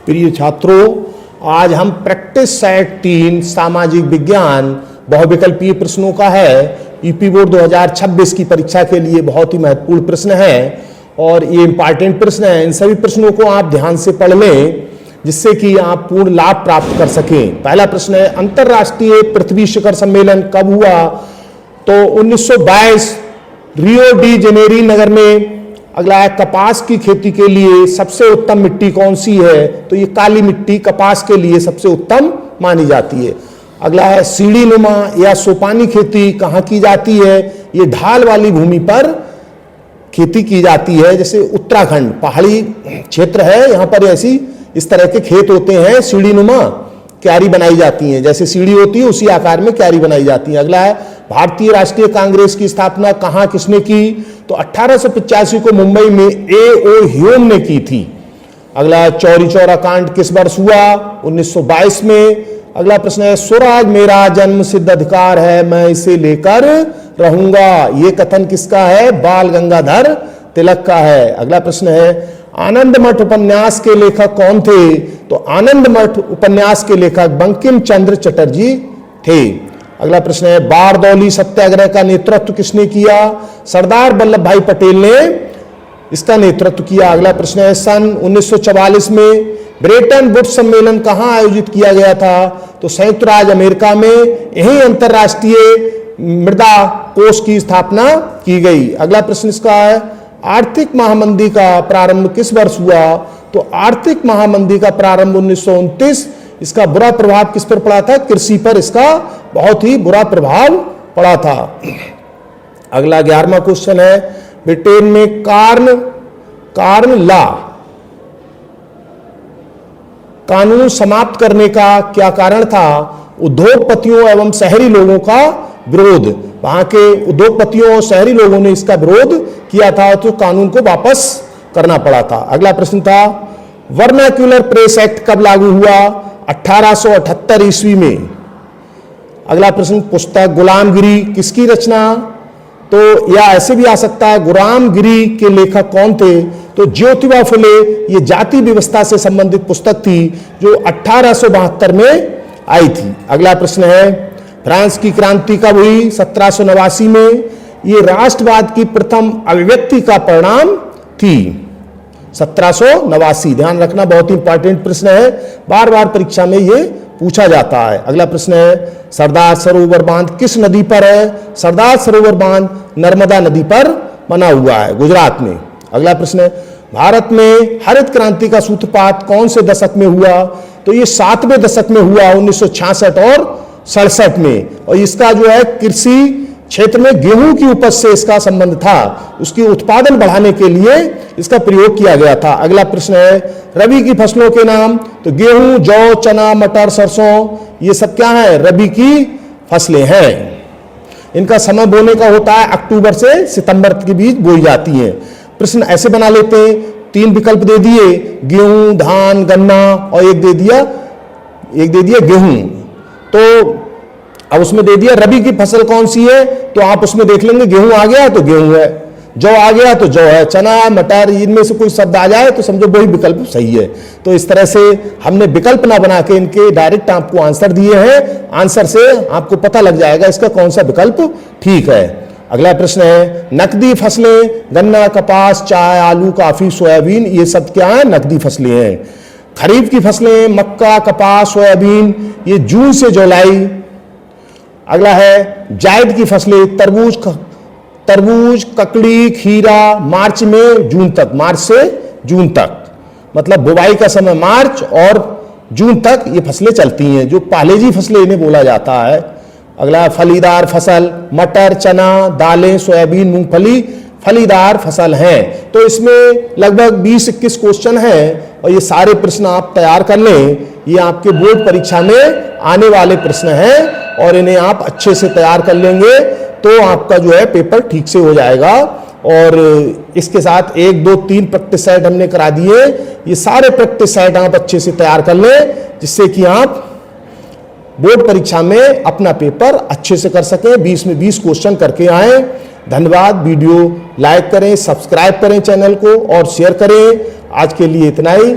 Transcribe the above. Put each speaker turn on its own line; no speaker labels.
प्रिय छात्रों, आज हम प्रैक्टिस सेट 3 सामाजिक विज्ञान बहुविकल्पीय प्रश्नों का है। यूपी बोर्ड 2026 की परीक्षा के लिए बहुत ही महत्वपूर्ण प्रश्न है और ये इंपॉर्टेंट प्रश्न है। इन सभी प्रश्नों को आप ध्यान से पढ़ लें जिससे कि आप पूर्ण लाभ प्राप्त कर सकें। पहला प्रश्न है, अंतरराष्ट्रीय पृथ्वी शिखर सम्मेलन कब हुआ? तो 1922 रियो डी जेनेरी नगर में। अगला है, कपास की खेती के लिए सबसे उत्तम मिट्टी कौन सी है? तो ये काली मिट्टी कपास के लिए सबसे उत्तम मानी जाती है। अगला है, सीढ़ी नुमा या सोपानी खेती कहाँ की जाती है? ये ढाल वाली भूमि पर खेती की जाती है, जैसे उत्तराखंड पहाड़ी क्षेत्र है, यहाँ पर ऐसी इस तरह के खेत होते हैं, सीढ़ी नुमा क्यारी बनाई जाती हैं, जैसे सीढ़ी होती है उसी आकार में क्यारी बनाई जाती है। अगला है, भारतीय राष्ट्रीय कांग्रेस की स्थापना कहाँ किसने की? तो 1885 को मुंबई में A.O. ह्यूम ने की थी। अगला, चौरी चौरा कांड किस वर्ष हुआ? 1922 में। अगला प्रश्न है, स्वराज मेरा जन्म सिद्ध अधिकार है, मैं इसे लेकर रहूंगा। ये कथन किसका है? बाल गंगाधर तिलक का है। अगला प्रश्न है, आनंद मठ उपन्यास के लेखक कौन थे? तो आनंद मठ उपन्यास के लेखक बंकिम चंद्र चटर्जी थे। अगला प्रश्न है, बारदौली सत्याग्रह का नेतृत्व किसने किया? सरदार वल्लभ भाई पटेल ने इसका नेतृत्व किया। अगला प्रश्न है, सन 1944 में ब्रेटन वुड्स सम्मेलन कहां आयोजित किया गया था? तो संयुक्त राज्य अमेरिका में। यही अंतरराष्ट्रीय मृदा कोष की स्थापना की गई। अगला प्रश्न इसका है, आर्थिक महामंदी का प्रारंभ किस वर्ष हुआ? तो आर्थिक महामंदी का प्रारंभ 1929। इसका बुरा प्रभाव किस पर पड़ा था? कृषि पर इसका बहुत ही बुरा प्रभाव पड़ा था। अगला 11वां क्वेश्चन है, ब्रिटेन में कार्न लॉ कानून समाप्त करने का क्या कारण था? उद्योगपतियों एवं शहरी लोगों का विरोध। वहां के उद्योगपतियों और शहरी लोगों ने इसका विरोध किया था तो कानून को वापस करना पड़ा था। अगला प्रश्न था, वर्नाक्यूलर प्रेस एक्ट कब लागू हुआ? 1878 ईस्वी में। अगला प्रश्न, पुस्तक गुलामगिरी किसकी रचना? तो या ऐसे भी आ सकता है, गुलामगिरी के लेखक कौन थे? तो ज्योतिबा फुले। ये जाति व्यवस्था से संबंधित पुस्तक थी जो 1872 में आई थी। अगला प्रश्न है, फ्रांस की क्रांति कब हुई? 1789 में। ये राष्ट्रवाद की प्रथम अभिव्यक्ति का परिणाम थी 1789। ध्यान रखना, बहुत ही इंपॉर्टेंट प्रश्न है, बार बार परीक्षा में ये पूछा जाता है। अगला प्रश्न है, सरदार सरोवर बांध किस नदी पर है? सरदार सरोवर बांध नर्मदा नदी पर बना हुआ है, गुजरात में। अगला प्रश्न है, भारत में हरित क्रांति का सूत्रपात कौन से दशक में हुआ? तो ये 7वें दशक में हुआ, 1966 और 67 में। और इसका जो है कृषि क्षेत्र में गेहूं की उपज से इसका संबंध था, उसकी उत्पादन बढ़ाने के लिए इसका प्रयोग किया गया था। अगला प्रश्न है, रबी की फसलों के नाम? तो गेहूं, जौ, चना, मटर, सरसों, ये सब क्या है? रबी की फसलें हैं। इनका समय बोने का होता है अक्टूबर से सितंबर के बीच बोई जाती हैं। प्रश्न ऐसे बना लेते हैं, 3 विकल्प दे दिए, गेहूं, धान, गन्ना, और एक दे दिया गेहूं। तो अब उसमें दे दिया रबी की फसल कौन सी है, तो आप उसमें देख लेंगे, गेहूं आ गया तो गेहूं है, जौ आ गया तो जौ है, चना, मटर, इनमें से कोई शब्द आ जाए तो समझो वही विकल्प सही है। तो इस तरह से हमने विकल्प ना बना के इनके डायरेक्ट आपको आंसर दिए हैं। आंसर से आपको पता लग जाएगा इसका कौन सा विकल्प ठीक है। अगला प्रश्न है, नकदी फसलें? गन्ना, कपास, चाय, आलू, कॉफी, सोयाबीन, ये सब क्या है? नकदी फसलें हैं। खरीफ की फसलें? मक्का, कपास, सोयाबीन, ये जून से जुलाई। अगला है, जायद की फसलें? तरबूज, ककड़ी, खीरा, मार्च से जून तक, मतलब बुवाई का समय मार्च और जून तक ये फसलें चलती हैं, जो पालेजी फसलें इन्हें बोला जाता है। अगला, फलीदार फसल? मटर, चना, दालें, सोयाबीन, मूंगफली फलीदार फसल हैं। तो इसमें लगभग 20-21 क्वेश्चन हैं और ये सारे प्रश्न आप तैयार कर लें। ये आपके बोर्ड परीक्षा में आने वाले प्रश्न हैं और इन्हें आप अच्छे से तैयार कर लेंगे तो आपका जो है पेपर ठीक से हो जाएगा। और इसके साथ 1, 2, 3 प्रैक्टिस सेट हमने करा दिए। ये सारे प्रैक्टिस सेट आप अच्छे से तैयार कर लें जिससे कि आप बोर्ड परीक्षा में अपना पेपर अच्छे से कर सकें, 20 में 20 क्वेश्चन करके आए। धन्यवाद। वीडियो लाइक करें, सब्सक्राइब करें चैनल को और शेयर करें। आज के लिए इतना ही।